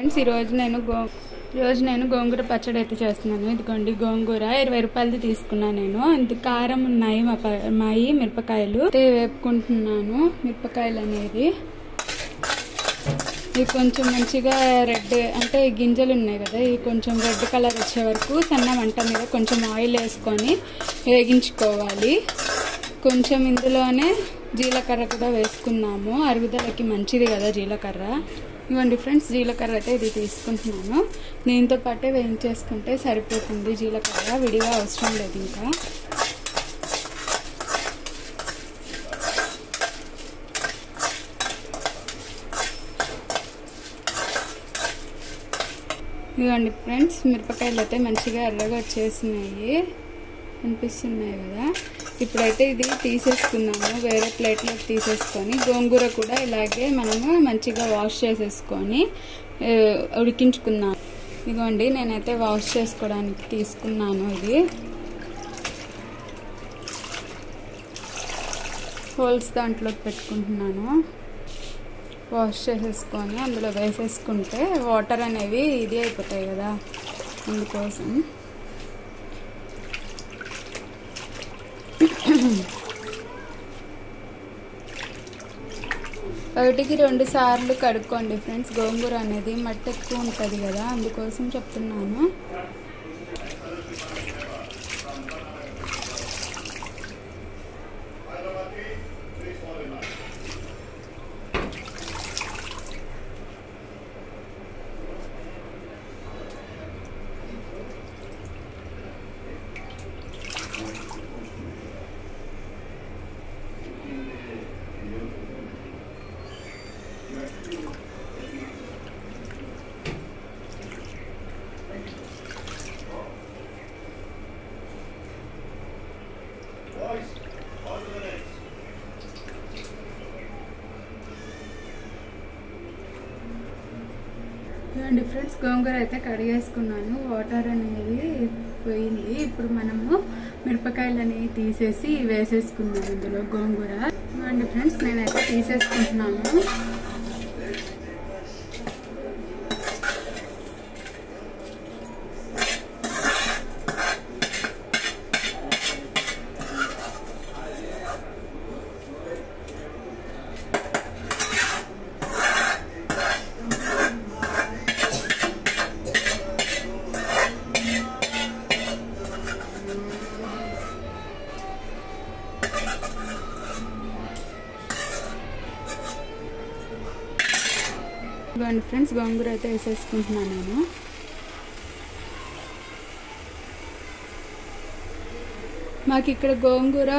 Friends ఈరోజు నేను గోంగూర పచ్చడి అయితే చేస్తున్నాను. ఇదిగోండి గోంగూర 20 రూపాయలది తీసుకున్నాను నేను. ఇంత కారం ఉన్నాయి మాయి మిరపకాయలు అయితే వేపుకుంటున్నాను. మిరపకాయలు అనేది ఇవి కొంచెం మంచిగా రెడ్ అంటే గింజలు ఉన్నాయి కదా, ఇవి కొంచెం రెడ్ కలర్ వచ్చే వరకు సన్న మంట మీద కొంచెం ఆయిల్ వేసుకొని వేగించుకోవాలి. కొంచెం ఇందులోనే జీలకర్ర కూడా వేసుకున్నాము, అరుగుదలకి మంచిది కదా జీలకర్ర. ఇవ్వండి ఫ్రెండ్స్, జీలకర్ర అయితే ఇది తీసుకుంటున్నాను. దీంతో పాటే వేయించేసుకుంటే సరిపోతుంది. జీలకర్ర విడిగా అవసరం లేదు. ఇంకా ఇవ్వండి ఫ్రెండ్స్, మిరపకాయలు అయితే మంచిగా ఎర్రగా వచ్చేసినాయి, అనిపిస్తున్నాయి కదా. ఇప్పుడైతే ఇది తీసేసుకున్నాము, వేరే ప్లేట్లోకి తీసేసుకొని గోంగూర కూడా ఇలాగే మనము మంచిగా వాష్ చేసేసుకొని ఉడికించుకున్నాము. ఇదిగోండి నేనైతే వాష్ చేసుకోవడానికి తీసుకున్నాను. ఇది హోల్స్ దాంట్లోకి పెట్టుకుంటున్నాను. వాష్ చేసేసుకొని అందులో వేసేసుకుంటే వాటర్ అనేవి ఇది అయిపోతాయి కదా, అందుకోసం. ఒకటికి 2 సార్లు కడుక్కోండి ఫ్రెండ్స్. గోంగూర అనేది మట్టి ఎక్కువ ఉంటుంది కదా, అందుకోసం చెప్తున్నాను. చూడండి ఫ్రెండ్స్, గోంగూర అయితే కడిగేసుకున్నాను, వాటర్ అనేది పోయింది. ఇప్పుడు మనము మిరపకాయలు అనేవి తీసేసి వేసేసుకున్నాను ఇందులో గోంగూర. చూడండి ఫ్రెండ్స్, నేనైతే తీసేసుకుంటున్నాను. ఇవ్వండి ఫ్రెండ్స్, గోంగూర అయితే వేసేసుకుంటున్నాను నేను. మాకు ఇక్కడ గోంగూర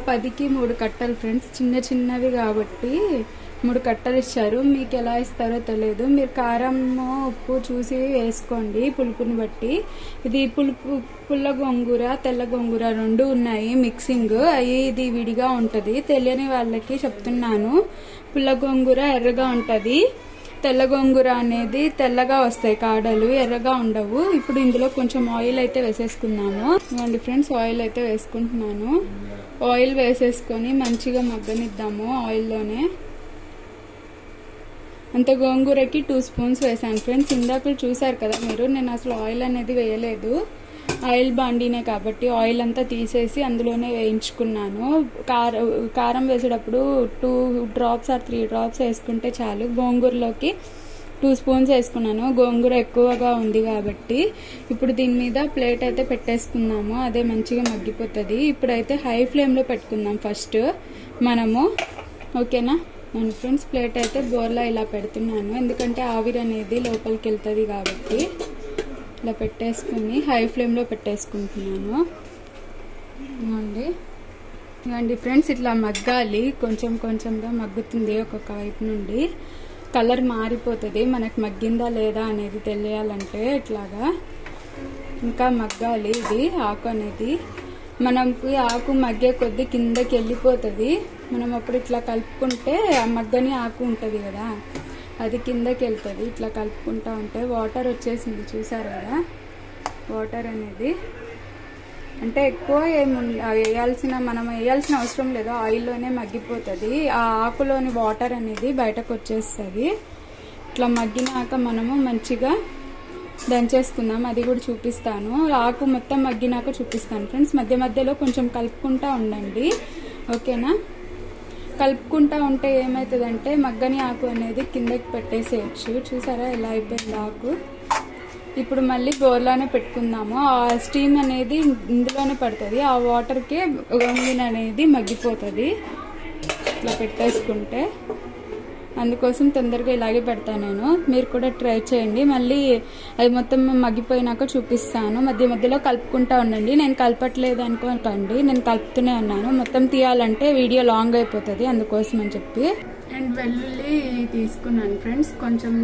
10కి 3 కట్టలు ఫ్రెండ్స్, చిన్న చిన్నవి కాబట్టి 3 కట్టలు ఇచ్చారు. మీకు ఎలా ఇస్తారో తెలియదు. మీరు కారం ఉప్పు చూసి వేసుకోండి పులుపుని బట్టి. ఇది పుల్ల గోంగూర తెల్ల గోంగూర 2 ఉన్నాయి మిక్సింగ్, ఇది విడిగా ఉంటుంది. తెలియని వాళ్ళకి చెప్తున్నాను. పుల్ల గోంగూర ఎర్రగా ఉంటుంది, తెల్ల గోంగూర అనేది తెల్లగా వస్తాయి కాడలు, ఎర్రగా ఉండవు. ఇప్పుడు ఇందులో కొంచెం ఆయిల్ అయితే వేసేసుకున్నాము. ఇవ్వండి ఫ్రెండ్స్, ఆయిల్ అయితే వేసుకుంటున్నాను. ఆయిల్ వేసేసుకొని మంచిగా మగ్గనిద్దాము ఆయిల్లోనే. అంత గోంగూరకి 2 స్పూన్స్ వేసాను ఫ్రెండ్స్. ఇందాక చూసారు కదా మీరు, నేను అసలు ఆయిల్ అనేది వేయలేదు. ఆయిల్ బాండీనే కాబట్టి ఆయిల్ అంతా తీసేసి అందులోనే వేయించుకున్నాను. కారం వేసేటప్పుడు 2 డ్రాప్స్ ఆర్ 3 డ్రాప్స్ వేసుకుంటే చాలు. గోంగూరలోకి 2 స్పూన్స్ వేసుకున్నాను, గోంగూర ఎక్కువగా ఉంది కాబట్టి. ఇప్పుడు దీని మీద ప్లేట్ అయితే పెట్టేసుకున్నాము, అదే మంచిగా మగ్గిపోతుంది. ఇప్పుడైతే హై ఫ్లేమ్లో పెట్టుకుందాం ఫస్ట్ మనము, ఓకేనా. నేను ఫ్రెండ్స్ ప్లేట్ అయితే బోర్లా ఇలా పెడుతున్నాను, ఎందుకంటే ఆవిరి అనేది లోపలికి వెళ్తుంది కాబట్టి. ఇలా పెట్టేసుకుని హై ఫ్లేమ్లో పెట్టేసుకుంటున్నాను. ఇవ్వండి ఫ్రెండ్స్, ఇట్లా మగ్గాలి, కొంచెం కొంచెంగా మగ్గుతుంది. ఒక్కొక్క వైపు నుండి కలర్ మారిపోతుంది. మనకు మగ్గిందా లేదా అనేది తెలియాలంటే ఇట్లాగా ఇంకా మగ్గాలి. ఇది ఆకు అనేది మనకి ఆకు మగ్గే కొద్దీ కిందకి వెళ్ళిపోతుంది. మనం అప్పుడు ఇట్లా కలుపుకుంటే ఆ మగ్గని ఆకు ఉంటుంది కదా, అది కిందకి వెళ్తుంది. ఇట్లా కలుపుకుంటా ఉంటే వాటర్ వచ్చేసింది, చూసారు కదా. వాటర్ అనేది అంటే ఎక్కువ మనం వేయాల్సిన అవసరం లేదు, ఆయిల్లోనే మగ్గిపోతుంది. ఆ ఆకులోని వాటర్ అనేది బయటకు వచ్చేస్తుంది. ఇట్లా మగ్గినాక మనము మంచిగా దంచేసుకుందాం, అది కూడా చూపిస్తాను. ఆకు మొత్తం మగ్గినాక చూపిస్తాను ఫ్రెండ్స్. మధ్య మధ్యలో కొంచెం కలుపుకుంటా ఉండండి, ఓకేనా? కలుపుకుంటా ఉంటే ఏమవుతుందంటే మగ్గని ఆకు అనేది కిందకి పెట్టేసేయచ్చు. చూసారా ఎలా అయిపోయింది ఆకు. ఇప్పుడు మళ్ళీ బోర్లానే పెట్టుకుందాము. ఆ స్టీమ్ అనేది ఇందులోనే పడుతుంది, ఆ వాటర్కే గోంగూర అనేది మగ్గిపోతుంది ఇట్లా పెట్టేసుకుంటే. అందుకోసం తొందరగా ఇలాగే పెడతాను నేను, మీరు కూడా ట్రై చేయండి. మళ్ళీ అది మొత్తం మగ్గిపోయినాక చూపిస్తాను. మధ్య మధ్యలో కలుపుకుంటా ఉండండి. నేను కలపట్లేదు అనుకోకండి, నేను కలుపుతూనే ఉన్నాను. మొత్తం తీయాలంటే వీడియో లాంగ్ అయిపోతుంది, అందుకోసం అని చెప్పి. అండ్ వెల్లుల్లి తీసుకున్నాను ఫ్రెండ్స్. కొంచెం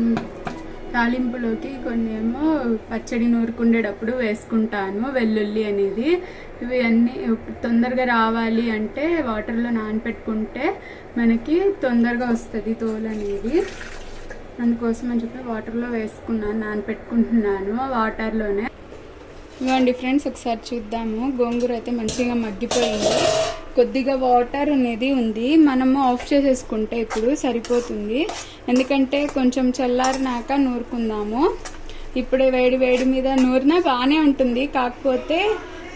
తాలింపులోకి కొన్ని ఏమో పచ్చడి నూరుకుండేటప్పుడు వేసుకుంటాను వెల్లుల్లి అనేది. ఇవి అన్నీ తొందరగా రావాలి అంటే వాటర్లో నానపెట్టుకుంటే మనకి తొందరగా వస్తుంది తోలు అనేది. అందుకోసం అని చెప్పి వాటర్లో వేసుకున్నాను, నానపెట్టుకుంటున్నాను వాటర్లోనే. ఇవ్వండి ఫ్రెండ్స్, ఒకసారి చూద్దాము. గోంగూర అయితే మంచిగా మగ్గిపోయింది. కొద్దిగా వాటర్ అనేది ఉంది, మనము ఆఫ్ చేసేసుకుంటే ఇప్పుడు సరిపోతుంది. ఎందుకంటే కొంచెం చల్లారినాక నూరుకుందాము. ఇప్పుడే వేడి వేడి మీద నూరినా బాగానే ఉంటుంది, కాకపోతే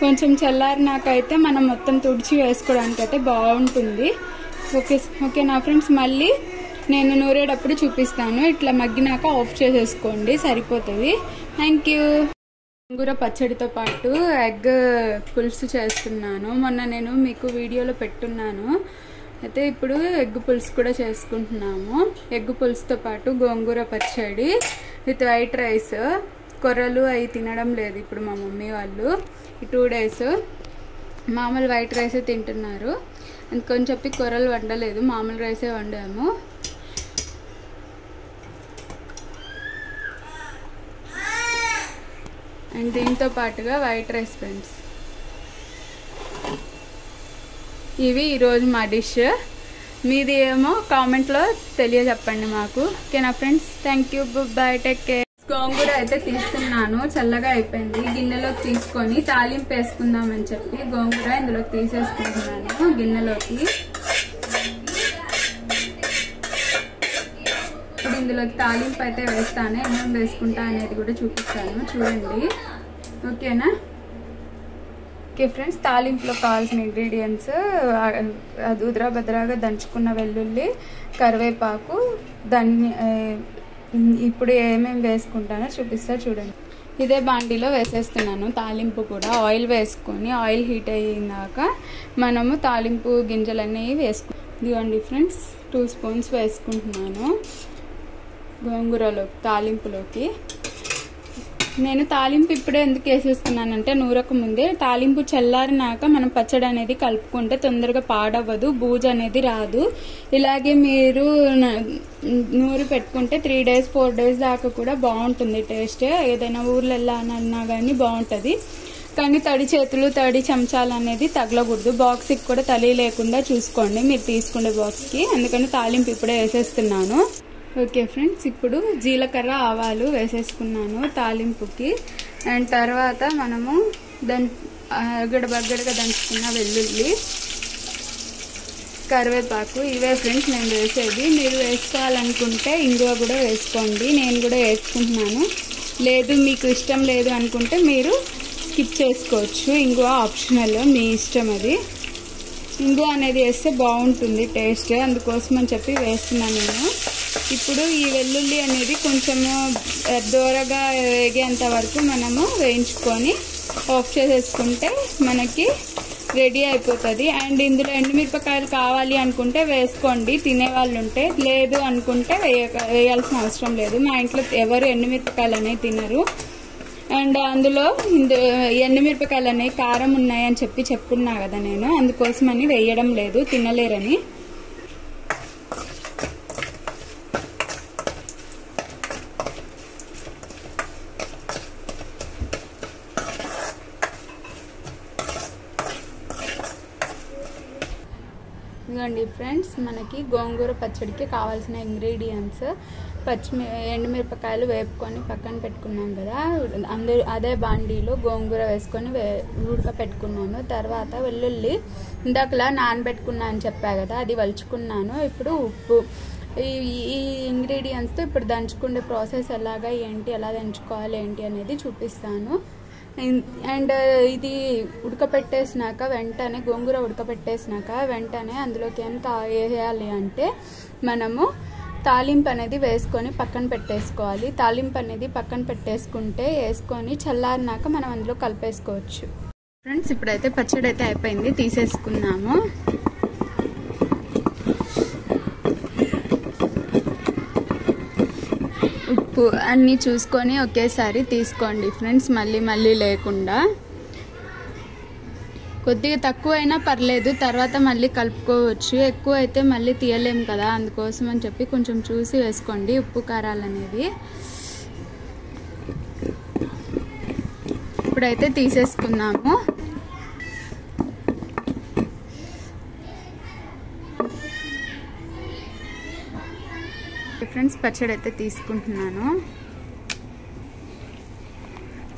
కొంచెం చల్లారినాక అయితే మనం మొత్తం తుడిచి వేసుకోవడానికి అయితే బాగుంటుంది. ఓకేనా ఫ్రెండ్స్? మళ్ళీ నేను నూరేటప్పుడు చూపిస్తాను. ఇట్లా మగ్గినాక ఆఫ్ చేసేసుకోండి, సరిపోతుంది. Thank you. గోంగూర పచ్చడితో పాటు ఎగ్ పులుసు చేస్తున్నాను. మొన్న నేను మీకు వీడియోలో పెట్టున్నాను. అయితే ఇప్పుడు ఎగ్ పులుసు కూడా చేసుకుంటున్నాము. ఎగ్ పులుసుతో పాటు గోంగూర పచ్చడి విత్ వైట్ రైస్. కొర్రలు అవి తినడం లేదు ఇప్పుడు మా మమ్మీ వాళ్ళు. ఈ 2 days మామూలు వైట్ రైసే తింటున్నారు. అందుకని చెప్పి కొర్రలు వండలేదు, మామూలు రైసే వండాము. అండ్ దీంతో పాటుగా వైట్ రైస్ ఫ్రెండ్స్. ఇవి ఈరోజు మా డిష్. మీది ఏమో కామెంట్లో తెలియజెప్పండి మాకు, ఓకేనా friends? Thank you, bye, take care. గోంగూర అయితే తీస్తున్నాను, చల్లగా అయిపోయింది. గిన్నెలోకి తీసుకొని తాలింపు వేసుకుందామని చెప్పి గోంగూర ఇందులోకి తీసేసుకుంటున్నాను గిన్నెలోకి. ఇప్పుడు ఇందులోకి తాలింపు అయితే వేస్తాను, ఏమేమి వేసుకుంటా అనేది కూడా చూపిస్తాను, చూడండి, ఓకేనా? ఓకే ఫ్రెండ్స్, తాలింపులో కావాల్సిన ఇంగ్రీడియంట్స్ ఉద్రాభద్రాగా దంచుకున్న వెల్లుల్లి, కరివేపాకు, ఇప్పుడు ఏమేమి వేసుకుంటానో చూపిస్తా చూడండి. ఇదే బాండీలో వేసేస్తున్నాను తాలింపు కూడా. ఆయిల్ వేసుకొని ఆయిల్ హీట్ అయ్యాక మనము తాలింపు గింజలన్నీ ఇదిగోండి ఫ్రెండ్స్, 2 spoons వేసుకుంటున్నాను గోంగూరలోకి, తాలింపులోకి. నేను తాలింపు ఇప్పుడే ఎందుకు వేసేస్తున్నానంటే నూరక ముందే తాలింపు చల్లారినాక మనం పచ్చడి అనేది కలుపుకుంటే తొందరగా పాడవ్వదు, బూజు అనేది రాదు. ఇలాగే మీరు నూరి పెట్టుకుంటే 3 days 4 days దాకా కూడా బాగుంటుంది టేస్ట్. ఏదైనా ఊర్లో వెళ్ళాలన్నా కానీ బాగుంటుంది. కానీ తడి చేతులు, తడి చెంచాలు అనేది తగలకూడదు. బాక్స్కి కూడా తలి లేకుండా చూసుకోండి మీరు తీసుకునే బాక్స్కి. అందుకని తాలింపు ఇప్పుడే వేసేస్తున్నాను. ఓకే ఫ్రెండ్స్, ఇప్పుడు జీలకర్ర, ఆవాలు వేసేసుకున్నాను తాలింపుకి. అండ్ తర్వాత మనము బగ్గడగా దంచుకున్న వెల్లుల్లి, కరివేపాకు, ఇవే ఫ్రెండ్స్ నేను వేసేది. మీరు వేసుకోవాలనుకుంటే ఇంగువ కూడా వేసుకోండి, నేను కూడా వేసుకుంటున్నాను. లేదు మీకు ఇష్టం లేదు అనుకుంటే మీరు స్కిప్ చేసుకోవచ్చు. ఇంగువ ఆప్షనల్, మీ ఇష్టం అది. ఇంగువ అనేది వేస్తే బాగుంటుంది టేస్ట్, అందుకోసం అని చెప్పి వేస్తున్నాను నేను. ఇప్పుడు ఈ వెల్లుల్లి అనేది కొంచెము దోరగా వేగేంత వరకు మనము వేయించుకొని ఆఫ్ చేసేసుకుంటే మనకి రెడీ అయిపోతుంది. అండ్ ఇందులో ఎండుమిరపకాయలు కావాలి అనుకుంటే వేసుకోండి, తినేవాళ్ళు ఉంటే. లేదు అనుకుంటే వేయాల్సిన అవసరం లేదు. మా ఇంట్లో ఎవరు ఎండుమిరపకాయలు అనేవి తినరు. అండ్ అందులో ఎండుమిరపకాయలు అనేవి కారం ఉన్నాయని చెప్పున్నా కదా నేను, అందుకోసమని వేయడం లేదు, తినలేరని. ఇదిగోండి ఫ్రెండ్స్, మనకి గోంగూర పచ్చడికి కావాల్సిన ఇంగ్రీడియంట్స్ ఎండుమిరపకాయలు వేపుకొని పక్కన పెట్టుకున్నాం కదా, అదే బాండీలో గోంగూర వేసుకొని ఉడక పెట్టుకున్నాను. తర్వాత వెల్లుల్లి ఇందాకలా నానబెట్టుకున్నా అని చెప్పా కదా, అది వలుచుకున్నాను. ఇప్పుడు ఉప్పు, ఈ ఇంగ్రీడియంట్స్తో ఇప్పుడు దంచుకునే ప్రాసెస్ ఎలాగా ఏంటి, ఎలా దంచుకోవాలి ఏంటి అనేది చూపిస్తాను. అండ్ ఇది ఉడకపెట్టేసినాక వెంటనే, గోంగూర ఉడకపెట్టేసినాక వెంటనే అందులోకి ఎంత వేయాలి అంటే మనము తాలింపు అనేది వేసుకొని పక్కన పెట్టేసుకోవాలి. తాలింపు అనేది పక్కన పెట్టేసుకుంటే వేసుకొని చల్లారినాక మనం అందులో కలిపేసుకోవచ్చు. ఫ్రెండ్స్ ఇప్పుడైతే పచ్చడి అయితే అయిపోయింది, తీసేసుకున్నాము. ఉప్పు అన్నీ చూసుకొని ఒకేసారి తీసుకోండి ఫ్రెండ్స్, మళ్ళీ లేకుండా. కొద్దిగా తక్కువైనా పర్లేదు, తర్వాత మళ్ళీ కలుపుకోవచ్చు. ఎక్కువ అయితే మళ్ళీ తీయలేము కదా, అందుకోసం అని చెప్పి కొంచెం చూసి వేసుకోండి ఉప్పు కారాలు అనేది. ఇప్పుడైతే తీసేసుకున్నాము. ఫ్రెండ్స్ పచ్చడి అయితే తీసుకుంటున్నాను.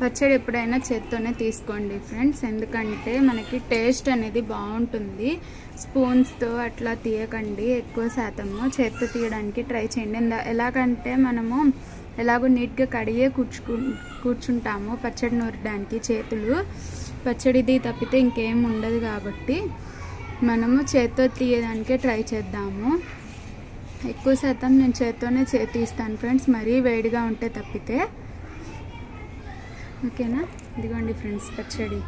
పచ్చడి ఎప్పుడైనా చేత్తోనే తీసుకోండి ఫ్రెండ్స్, ఎందుకంటే మనకి టేస్ట్ అనేది బాగుంటుంది. స్పూన్స్తో అట్లా తీయకండి, ఎక్కువ శాతము చేత్తో తీయడానికి ట్రై చేయండి. ఎలాగంటే మనము ఎలాగో నీట్గా కడిగే కూర్చుంటాము పచ్చడి నూరడానికి చేతులు. పచ్చడిది తప్పితే ఇంకేం ఉండదు కాబట్టి మనము చేత్తో తీయడానికే ట్రై చేద్దాము. ఎక్కువ శాతం నేను చేత్తోనే తీస్తాను ఫ్రెండ్స్, మరీ వేడిగా ఉంటే తప్పితే. ఓకేనా, ఇదిగోండి ఫ్రెండ్స్ పచ్చడి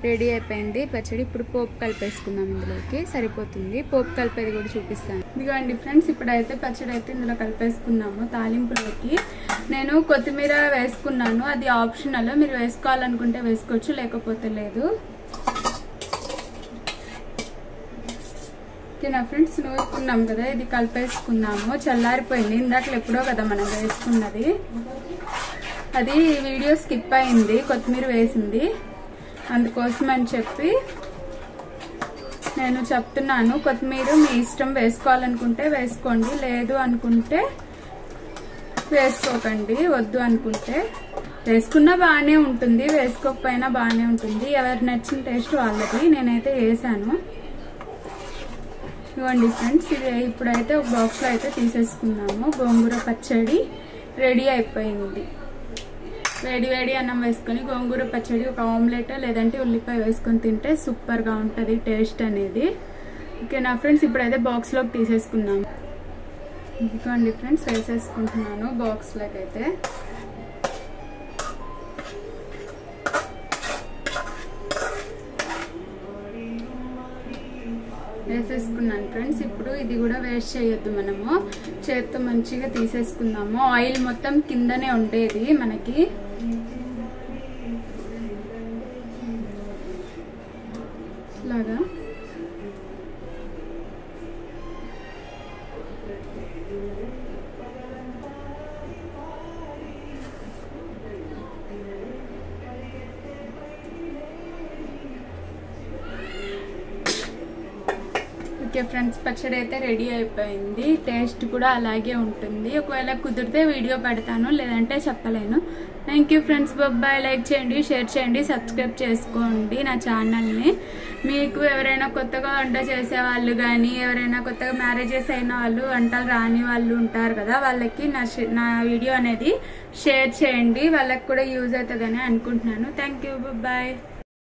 రెడీ అయిపోయింది. పచ్చడి ఇప్పుడు పోపు కలిపేసుకుందాం, ఇందులోకి సరిపోతుంది. పోపు కలిపేది కూడా చూపిస్తాను. ఇదిగోండి ఫ్రెండ్స్ ఇప్పుడైతే పచ్చడి అయితే ఇందులో కలిపేసుకున్నాము. తాలింపులోకి నేను కొత్తిమీర వేసుకున్నాను, అది ఆప్షనల్, మీరు వేసుకోవాలనుకుంటే వేసుకోవచ్చు, లేకపోతే లేదు. ఓకేనా ఫ్రెండ్స్, నూరుకున్నాం కదా, ఇది కలిపేసుకున్నాము. చల్లారిపోయింది, ఇందాక ఎప్పుడో కదా మనం వేసుకున్నది, అది వీడియో స్కిప్ అయింది, కొత్తిమీర వేసింది, అందుకోసం అని చెప్పి నేను చెప్తున్నాను. కొత్తిమీర మీ ఇష్టం, వేసుకోవాలనుకుంటే వేసుకోండి, లేదు అనుకుంటే వేసుకోకండి. వద్దు అనుకుంటే వేసుకున్నా బాగానే ఉంటుంది, వేసుకోకపోయినా బాగానే ఉంటుంది, ఎవరికి నచ్చిన టేస్ట్ వాళ్ళది. నేనైతే వేసాను. ఇవ్వండి ఫ్రెండ్స్, ఇది ఇప్పుడైతే ఒక బాక్స్లో అయితే తీసేసుకున్నాము. గోంగూర పచ్చడి రెడీ అయిపోయింది. వేడి అన్నం వేసుకొని గోంగూర పచ్చడి, ఒక ఆమ్లెట్ లేదంటే ఉల్లిపాయ వేసుకొని తింటే సూపర్గా ఉంటుంది టేస్ట్ అనేది. ఓకేనా ఫ్రెండ్స్, ఇప్పుడైతే బాక్స్లోకి తీసేసుకున్నాము. ఇదిగోండి ఫ్రెండ్స్ వేసేసుకుంటున్నాను బాక్స్లోకి అయితే. వేసేసుకున్నాను ఫ్రెండ్స్. ఇప్పుడు ఇది కూడా వేస్ట్ చేయొద్దు, మనము చేత్తో మంచిగా తీసేసుకుందాము. ఆయిల్ మొత్తం కిందనే ఉండేది మనకి. ఇలాగా ఓకే ఫ్రెండ్స్, పచ్చడి అయితే రెడీ అయిపోయింది. టేస్ట్ కూడా అలాగే ఉంటుంది. ఒకవేళ కుదిరితే వీడియో పెడతాను, లేదంటే చెప్పలేను. Thank you friends, bye. Like చేయండి, షేర్ చేయండి, సబ్స్క్రైబ్ చేసుకోండి నా ఛానల్ని. మీకు ఎవరైనా కొత్తగా వంట చేసేవాళ్ళు కానీ, ఎవరైనా కొత్తగా మ్యారేజెస్ అయిన వాళ్ళు, వంటలు రాని వాళ్ళు ఉంటారు కదా, వాళ్ళకి నా వీడియో అనేది షేర్ చేయండి, వాళ్ళకి కూడా యూజ్ అవుతుందని అనుకుంటున్నాను. Thank you, bye.